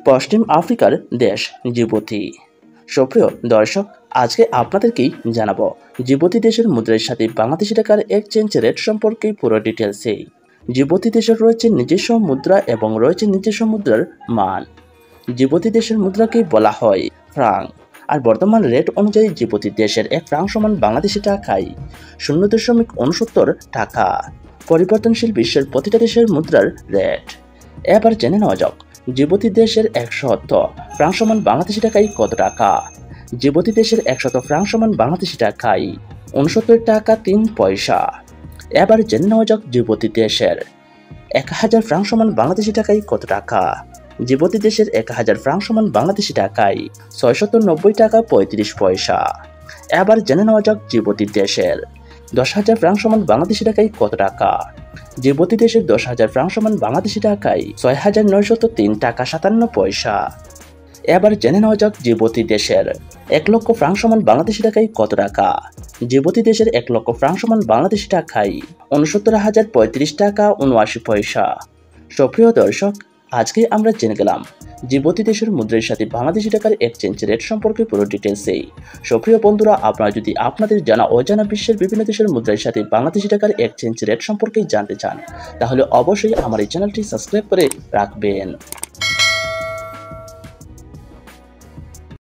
পশ্চিম আফ্রিকার দেশ জিবুতি। সুপ্রিয় দর্শক, আজকে আপনাদেরকেই জানাবো জিবুতি দেশের মুদ্রার সাথে বাংলাদেশি টাকার এক্সচেঞ্জ রেট সম্পর্কে পুরো ডিটেলসে। জিবুতি দেশের রয়েছে নিজস্ব মুদ্রা এবং রয়েছে নিজস্ব মুদ্রার মান। জিবুতি দেশের মুদ্রাকে বলা হয় ফ্রাঙ্ক, আর বর্তমান রেট অনুযায়ী জিবুতি দেশের এক ফ্রাঙ্ক সমান বাংলাদেশি টাকায় 0.69 টাকা। পরিবর্তনশীল বিশ্বের প্রতিটা দেশের মুদ্রার রেট। এবার জেনে নেওয়া যাক জিবুতি দেশের 100 ফ্রাঙ্ক সমান বাংলাদেশি টাকায় কত টাকা। জিবুতি দেশের 100 ফ্রাঙ্ক সমান বাংলাদেশি টাকায় 69 টাকা 3 পয়সা। এবার জেনে নেওয়া যাক জিবুতি দেশের 1000 ফ্রাঙ্ক সমান বাংলাদেশি টাকায় কত টাকা। জিবুতি দেশের 1000 ফ্রাঙ্ক সমান বাংলাদেশি টাকায় 690 টাকা 35 পয়সা। এবার জেনে নেওয়া যাক জিবুতি দেশের 10,000 ফ্রাঙ্ক সমান বাংলাদেশি টাকায় কত টাকা। জিবুতি দেশের 10,000 ফ্রাঙ্ক সমান বাংলাদেশি টাকায় 6,903 টাকা 57 পয়সা। এবার জেনে নেওয়া যাক জিবুতি দেশের 1 লক্ষ ফ্রাঙ্ক সমান বাংলাদেশি টাকায় কত টাকা। জিবুতি দেশের 1 লক্ষ ফ্রাঙ্ক সমান বাংলাদেশি টাকায় 69,035 টাকা 79 পয়সা। সুপ্রিয় দর্শক, আজকে আমরা জেনে গেলাম জিবুতি দেশের মুদ্রার সাথে বাংলাদেশি টাকার এক্সচেঞ্জ রেট সম্পর্কে পুরো ডিটেলসেই। সুপ্রিয় বন্ধুরা, আপনারা যদি আপনাদের জানা অজানা বিশ্বের বিভিন্ন দেশের মুদ্রার সাথে বাংলাদেশি টাকার এক্সচেঞ্জ রেট সম্পর্কে জানতে চান, তাহলে অবশ্যই আমার এই চ্যানেলটি সাবস্ক্রাইব করে রাখবেন।